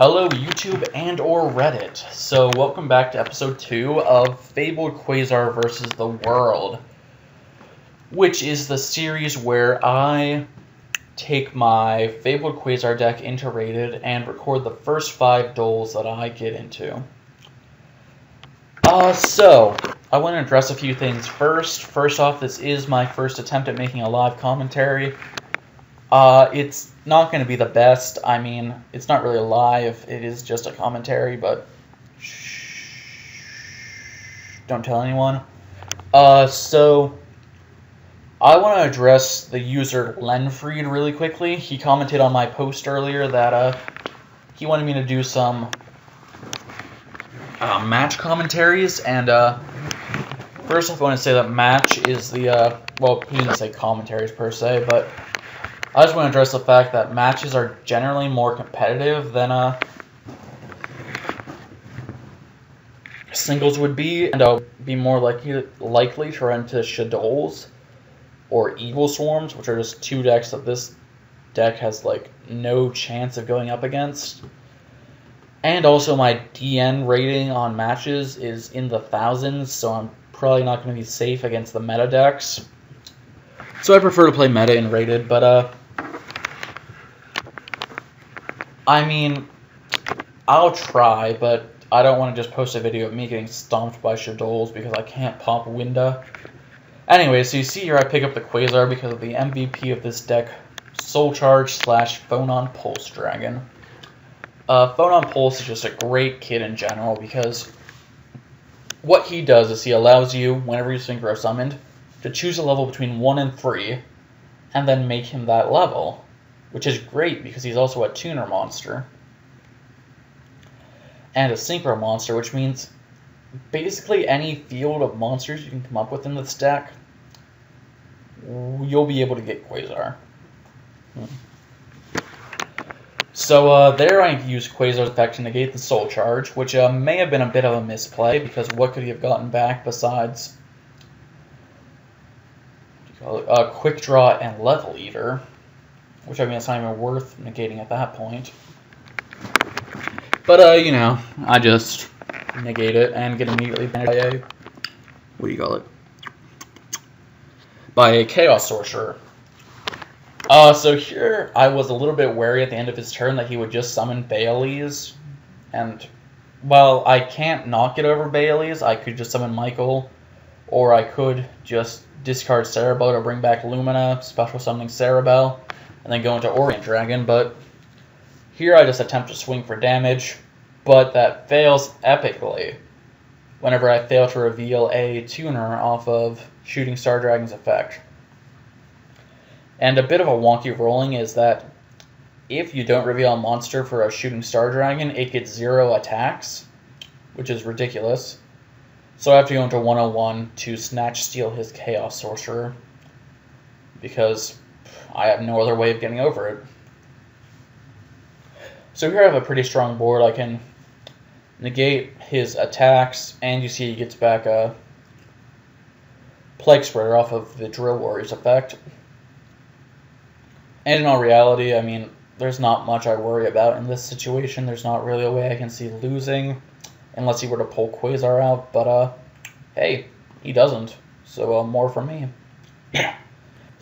Hello YouTube and or Reddit. So welcome back to episode 2 of Fabled Quasar vs. the World, which is the series where I take my Fabled Quasar deck into Rated and record the first 5 duels that I get into. So I want to address a few things first. First off, this is my first attempt at making a live commentary. It's not going to be the best. I mean, it's not really live. It is just a commentary, but don't tell anyone. So I want to address the user Lenfried really quickly. He commented on my post earlier that he wanted me to do some match commentaries, and first off, I want to say that match is the well, he didn't say commentaries per se, but I just want to address the fact that matches are generally more competitive than singles would be, and I'll be more likely to run into DUELS or Evil Swarms, which are just 2 decks that this deck has no chance of going up against. And also my DN rating on matches is in the thousands, so I'm probably not going to be safe against the meta decks. So I prefer to play meta in Rated, but I mean, I'll try, but I don't want to just post a video of me getting stomped by DUELS because I can't pop Winda. Anyway, so you see here I pick up the Quasar because of the MVP of this deck, Soul Charge / Phonon Pulse Dragon. Phonon Pulse is just a great kid in general because what he does is he allows you, whenever you're Synchro summoned, to choose a level between 1 and 3, and then make him that level, which is great because he's also a tuner monster and a synchro monster, which means basically any field of monsters you can come up with in this deck, you'll be able to get Quasar. So there I used Quasar's effect to negate the Soul Charge, which may have been a bit of a misplay, because what could he have gotten back besides Quick Draw and Level Eater? Which, I mean, it's not even worth negating at that point. But, you know, I just negate it and get immediately banned by a... what do you call it? By a Chaos Sorcerer. So here, I was a little bit wary at the end of his turn that he would just summon Bailey's. And, while I can't not get over Bailey's, I could just summon Michael. Or I could just discard Cerebell to bring back Lumina, special summoning Cerebell, and then go into Orient Dragon, but here I just attempt to swing for damage, but that fails epically whenever I fail to reveal a tuner off of Shooting Star Dragon's effect. And a bit of a wonky rolling is that if you don't reveal a monster for a Shooting Star Dragon, it gets 0 attacks, which is ridiculous. So I have to go into 101 to Snatch Steal his Chaos Sorcerer, because I have no other way of getting over it. So here I have a pretty strong board. I can negate his attacks, and you see he gets back a Plague Spreader off of the Drill Warrior's effect. And in all reality, I mean, there's not much I worry about in this situation. There's not really a way I can see losing, unless he were to pull Quasar out, but hey, he doesn't, so more from me.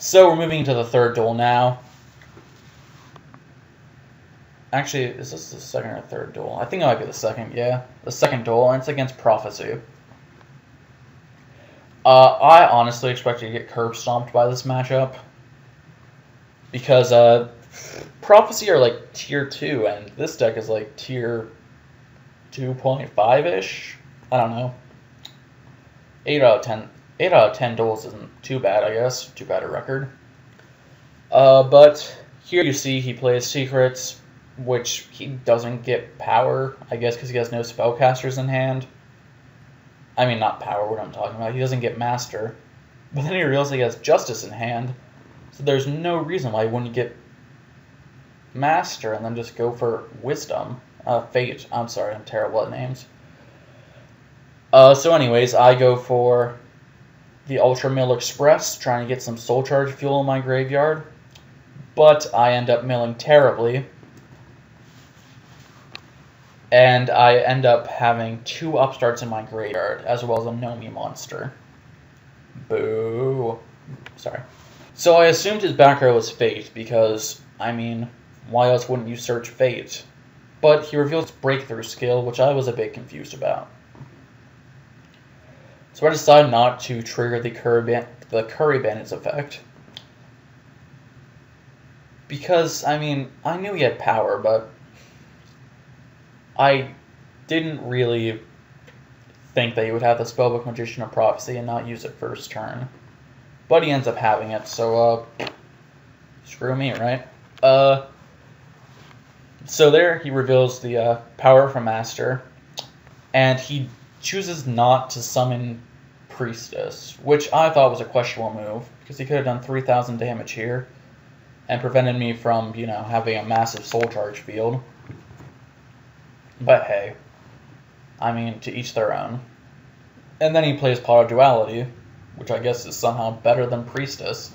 So we're moving into the third duel now. Actually, is this the second or third duel? I think it might be the second, yeah. The second duel, and it's against Prophecy. I honestly expected to get curb stomped by this matchup, because Prophecy are tier 2, and this deck is tier 2.5-ish? I don't know. 8 out of 10 duels isn't too bad, I guess. Too bad a record. But here you see he plays Secrets, which he doesn't get power, I guess because he has no spellcasters in hand. I mean, not power, what I'm talking about. He doesn't get Master. But then he realizes he has Justice in hand, so there's no reason why he wouldn't get Master and then just go for Wisdom. Fate. I'm sorry, I'm terrible at names. So anyways, I go for the Ultra Mill Express, trying to get some Soul Charge fuel in my graveyard. But I end up milling terribly, And I end up having 2 upstarts in my graveyard, as well as a Nomi monster. Boo. Sorry. So I assumed his back row was Fate, because, I mean, why else wouldn't you search Fate? But he reveals Breakthrough skill, which I was a bit confused about. So I decided not to trigger the Curry Bandits effect. Because, I mean, I knew he had power, but I didn't really think that he would have the Spellbook Magician of Prophecy and not use it first turn. But he ends up having it, so, screw me, right? So there he reveals the power from Master, and he chooses not to summon Priestess, which I thought was a questionable move, because he could have done 3,000 damage here, and prevented me from, you know, having a massive Soul Charge field. But hey, I mean, to each their own. And then he plays Pot of Duality, which I guess is somehow better than Priestess.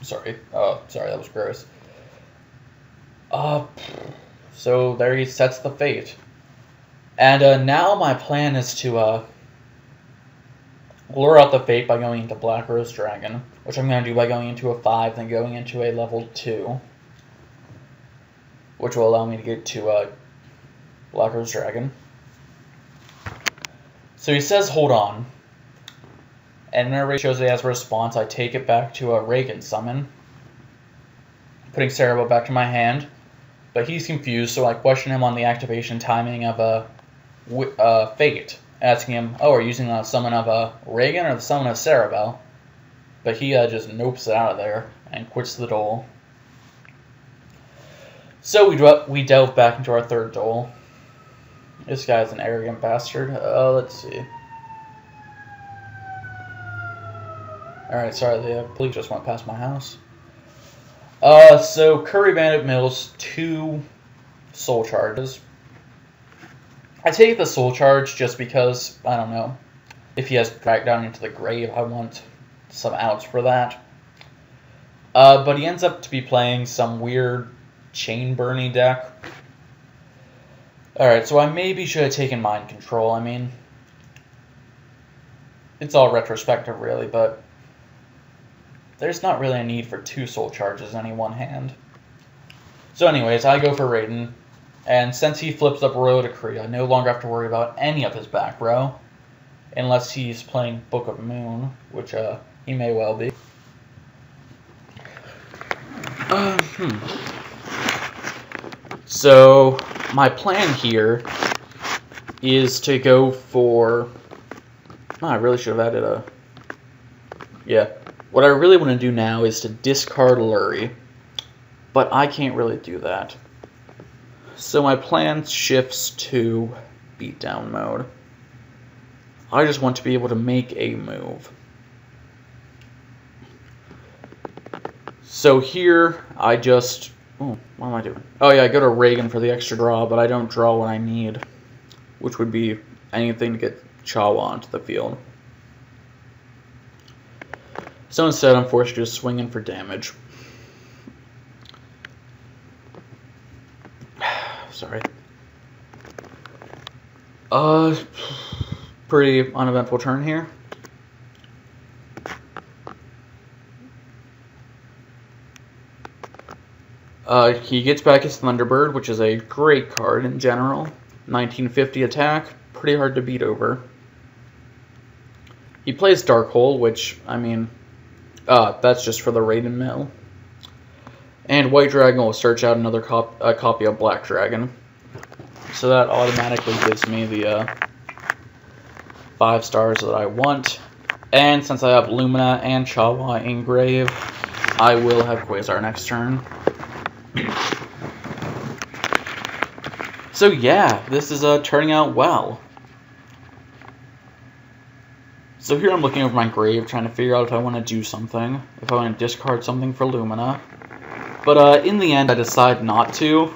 Sorry, that was gross. So there he sets the Fate. And now my plan is to lure out the Fate by going into Black Rose Dragon, which I'm going to do by going into a 5, then going into a level 2, which will allow me to get to Black Rose Dragon. So he says, hold on. And whenever he shows it as a response, I take it back to a Reagan summon, putting Cerebral back to my hand. But he's confused, so I question him on the activation timing of a Fate, asking him, oh, are you using the summon of a Reagan or the summon of Cerebral? But he just nopes it out of there and quits the duel. So we delve back into our third duel. This guy's an arrogant bastard. Let's see. Alright, sorry, the police just went past my house. So Curry Bandit mills 2 Soul Charges. I take the Soul Charge just because, I don't know, if he has Drag Down into the Grave, I want some outs for that. But he ends up to be playing some weird Chain Burny deck. Alright, so I maybe should have taken Mind Control. I mean, it's all retrospective, really, but there's not really a need for 2 Soul Charges in any one hand. So anyways, I go for Raiden, and since he flips up Royal Decree, I no longer have to worry about any of his back row, unless he's playing Book of Moon, which he may well be. So my plan here is to go for... Oh, I really should have added a... Yeah. What I really want to do now is to discard Lurie, but I can't really do that. So my plan shifts to beatdown mode. I just want to be able to make a move. So here, I just... Oh, what am I doing? Oh yeah, I go to Reagan for the extra draw, but I don't draw what I need, which would be anything to get Chawa onto the field. So instead, I'm forced to just swing in for damage. Sorry. Pretty uneventful turn here. He gets back his Thunderbird, which is a great card in general. 1950 attack, pretty hard to beat over. He plays Dark Hole, which, I mean, that's just for the Raiden mill. And White Dragon will search out another copy of Black Dragon. So that automatically gives me the 5 stars that I want. And since I have Lumina and Chawa in grave, I will have Quasar next turn. So yeah, this is turning out well. So here I'm looking over my grave, trying to figure out if I want to do something, if I want to discard something for Lumina. But in the end, I decide not to,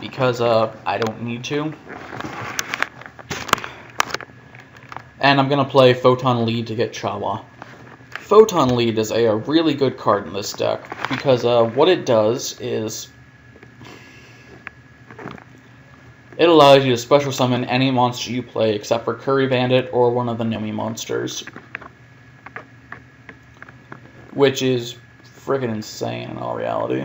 because I don't need to. And I'm going to play Photon Lead to get Chawa. Photon Lead is a really good card in this deck, because what it does is... It allows you to special summon any monster you play except for Curry Bandit or one of the Nomi monsters. Which is friggin' insane in all reality.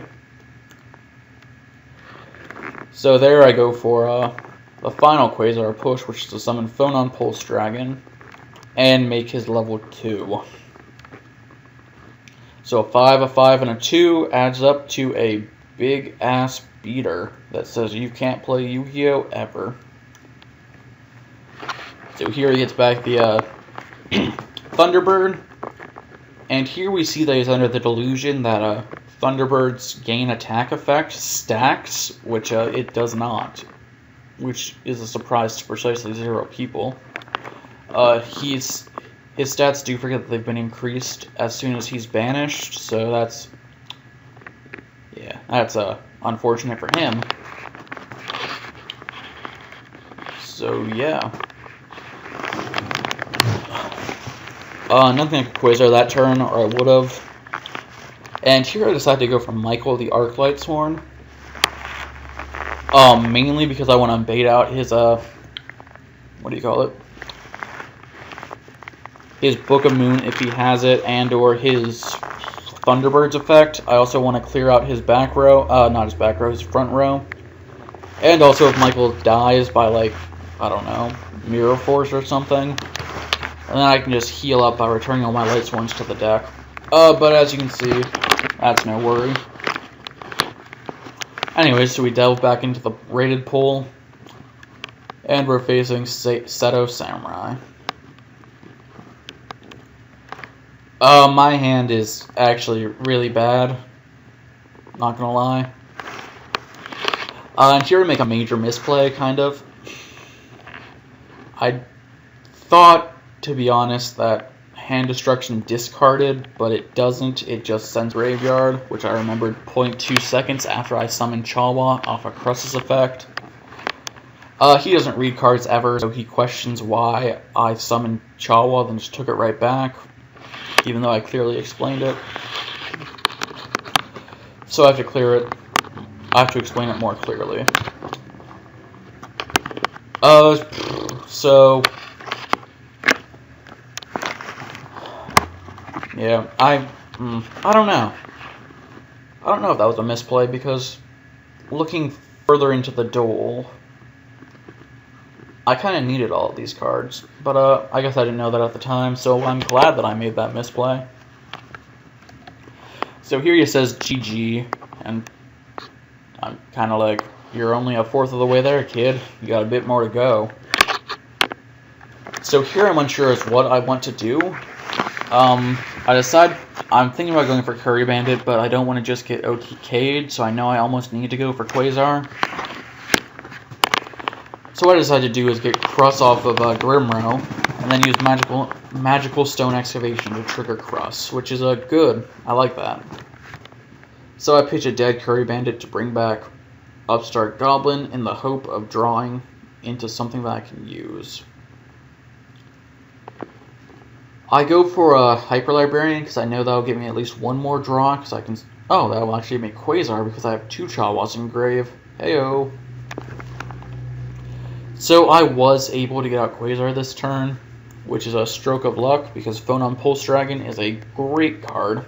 So there I go for the final Quasar push, which is to summon Phonon Pulse Dragon and make his level 2. So a 5, a 5, and a 2 adds up to a big-ass beater that says you can't play Yu-Gi-Oh! Ever. So here he gets back the Thunderbird. And here we see that he's under the delusion that Thunderbird's gain attack effect stacks, which it does not. Which is a surprise to precisely 0 people. His stats do forget that they've been increased as soon as he's banished, so that's unfortunate for him. So yeah. Nothing like Quasar that turn, or I would have. And here I decided to go for Michael the Arclight's Horn. Mainly because I want to bait out his what do you call it? His Book of Moon if he has it, and or his Thunderbird's effect. I also want to clear out his back row, not his back row, his front row. And also if Michael dies by, like, I don't know, Mirror Force or something, and then I can just heal up by returning all my Light Sworns to the deck. But as you can see, that's no worry. Anyways, so we delve back into the rated pool, and we're facing Seto Samurai. My hand is actually really bad, not gonna lie. And here we make a major misplay, kind of. I thought, to be honest, that hand destruction discarded, but it doesn't. It just sends Graveyard, which I remembered 0.2 seconds after I summoned Chawa off a Crus's effect. He doesn't read cards ever, so he questions why I summoned Chawa, then just took it right back, even though I clearly explained it. So I have to clear it. I have to explain it more clearly. So yeah, I don't know. I don't know if that was a misplay, because looking further into the duel, I kind of needed all of these cards, but I guess I didn't know that at the time, so I'm glad that I made that misplay. So here it says GG, and I'm kind of like, you're only a fourth of the way there, kid. You got a bit more to go. So here I'm unsure as what I want to do. I'm thinking about going for Curry Bandit, but I don't want to just get OTK'd, so I know I almost need to go for Quasar. So what I decided to do is get Cruss off of Grimro, and then use Magical Stone Excavation to trigger Cruss, which is good. I like that. So I pitch a dead Curry Bandit to bring back Upstart Goblin in the hope of drawing into something that I can use. I go for a Hyper Librarian because I know that'll give me at least one more draw, because I can... Oh, that will actually make Quasar because I have 2 Chawas in grave. Heyo. So I was able to get out Quasar this turn, which is a stroke of luck, because Phonon Pulse Dragon is a great card.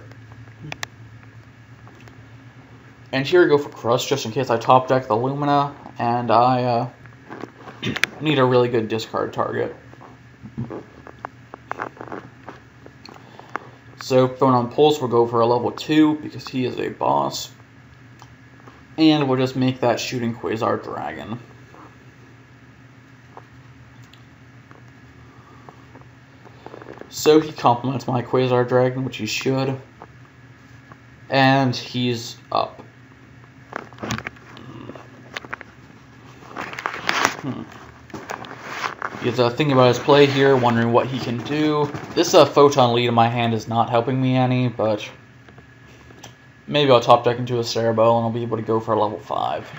And here I go for Cruss, just in case I top deck the Lumina, and I need a really good discard target. So Phonon Pulse will go for a level 2, because he is a boss. And we'll just make that Shooting Quasar Dragon. So he complements my Quasar Dragon, which he should. And he's up. He's thinking about his play here, wondering what he can do. This Photon lead in my hand is not helping me any, but maybe I'll top deck into a Cerebell and I'll be able to go for a level 5.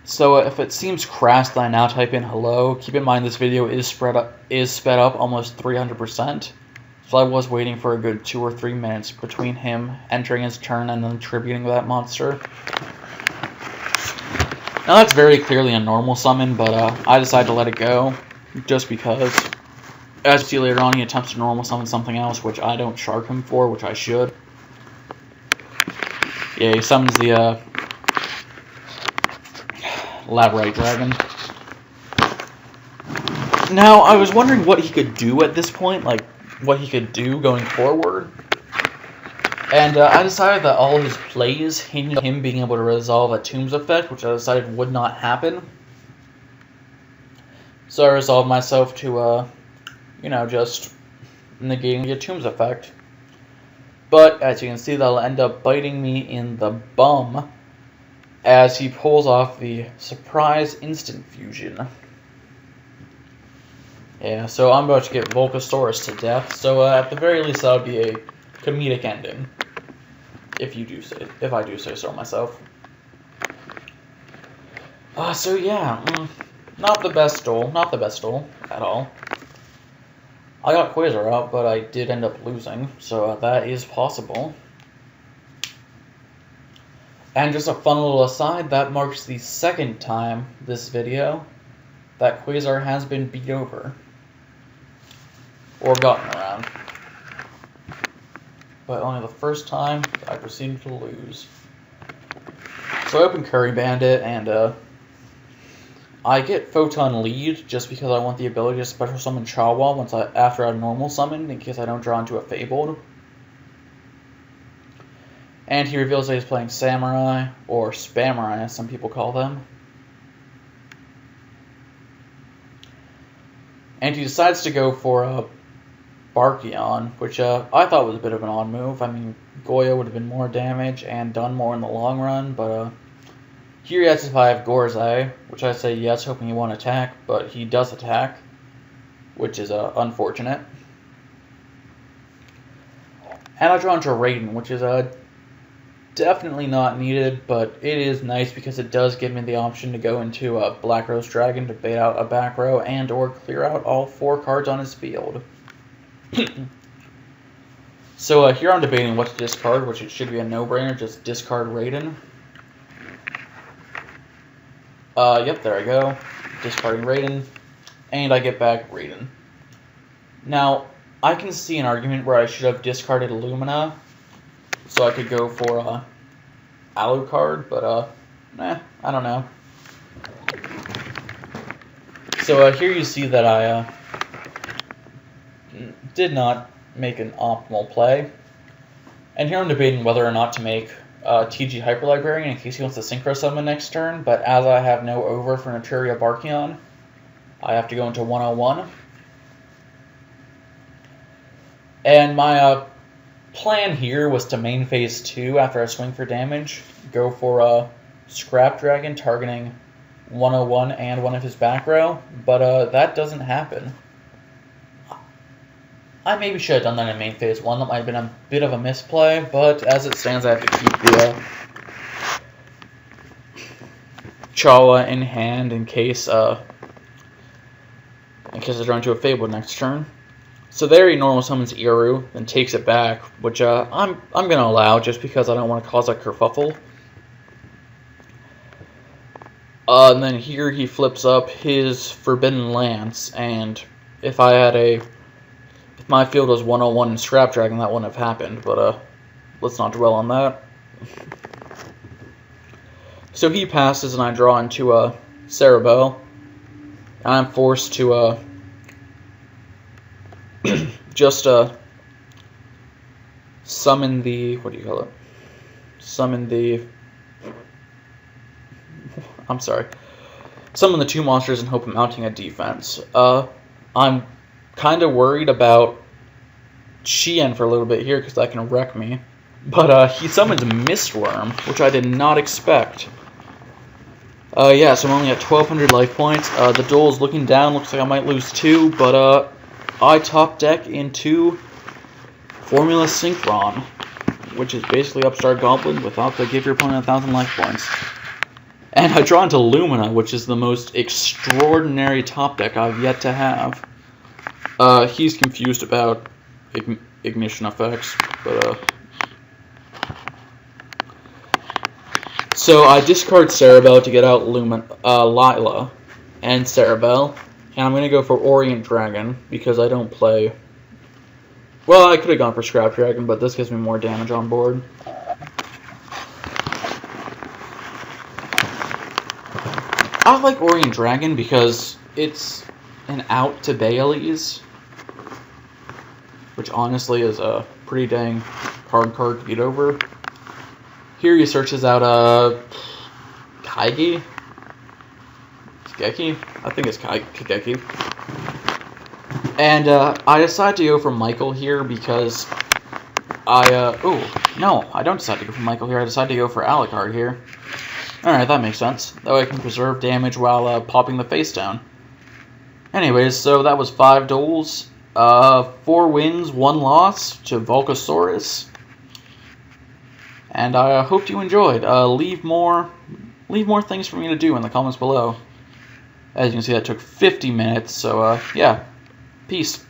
So if it seems crass that I now type in hello, keep in mind this video is sped up almost 300%. So I was waiting for a good 2 or 3 minutes between him entering his turn and then tributing that monster. Now that's very clearly a normal summon, but I decided to let it go, just because, as you see later on, he attempts to normal summon something else, which I don't shark him for, which I should. Yeah, he summons the Labyrinth Dragon. Now, I was wondering what he could do at this point, like, what he could do going forward. And I decided that all his plays hinged on him being able to resolve a Tombs effect, which I decided would not happen. So I resolved myself to, just negating the Tombs effect. But, as you can see, that'll end up biting me in the bum as he pulls off the surprise instant fusion. Yeah, so I'm about to get Volcasaurus to death, so at the very least that'll be a comedic ending. If I do say so myself. So yeah, not the best duel at all. I got Quasar out, but I did end up losing, so that is possible. And just a fun little aside, that marks the second time this video that Quasar has been beat over. Or gotten around. But only the first time I proceeded to lose. So I open Curry Bandit, and I get Photon Lead just because I want the ability to special summon Chawa after a normal summon, in case I don't draw into a Fabled. And he reveals that he's playing Samurai, or Spamurai as some people call them. And he decides to go for a Barkion, which I thought was a bit of an odd move. I mean, Goya would have been more damage and done more in the long run, but here he has to fight Gorzei, which I say yes, hoping he won't attack, but he does attack, which is unfortunate. And I draw into Raiden, which is definitely not needed, but it is nice because it does give me the option to go into a Black Rose Dragon to bait out a back row and or clear out all 4 cards on his field. So here I'm debating what to discard, which it should be a no-brainer, just discard Raiden. Yep, there I go. Discarding Raiden, and I get back Raiden. Now, I can see an argument where I should have discarded Lumina, so I could go for a Alucard, but I don't know. So here you see that I did not make an optimal play. And here I'm debating whether or not to make TG Hyper Librarian in case he wants to Synchro Summon next turn, but as I have no over for Naturia Barkion, I have to go into 101. And my plan here was to main phase 2 after I swing for damage, go for a Scrap Dragon targeting 101 and one of his back row, but that doesn't happen. I maybe should have done that in main phase 1. That might have been a bit of a misplay, but as it stands, I have to keep the Chawa in hand in case I run into a Fable next turn. So there he normal summons Iru, then takes it back, which I'm going to allow just because I don't want to cause a kerfuffle. And then here he flips up his Forbidden Lance, and if my field was 101 and Scrap Dragon, that wouldn't have happened, but let's not dwell on that. So he passes, and I draw into a Cerebel, and I'm forced to just summon the, summon the 2 monsters and hope of mounting a defense. I'm kind of worried about Chien for a little bit here because that can wreck me. But he summons Mistworm, which I did not expect. Yeah, so I'm only at 1,200 life points. The duel is looking down. Looks like I might lose 2, but I top deck into Formula Synchron, which is basically Upstart Goblin without the give your opponent 1,000 life points. And I draw into Lumina, which is the most extraordinary top deck I've yet to have. He's confused about ignition effects, but So I discard Cerebel to get out Lila and Cerebel, and I'm going to go for Orient Dragon, because I don't play... Well, I could have gone for Scrap Dragon, but this gives me more damage on board. I like Orient Dragon because it's an out to Bailey's, which honestly is a pretty dang hard card to get over. Here he searches out Kageki? I think it's Kageki. And I decide to go for Michael here because no, I don't decide to go for Michael here. I decide to go for Alucard here. Alright, that makes sense. That way I can preserve damage while popping the face down. Anyways, so that was 5 duels. 4 wins, 1 loss to Volcasaurus. And I hope you enjoyed. Leave more things for me to do in the comments below. As you can see, that took 50 minutes, so yeah. Peace.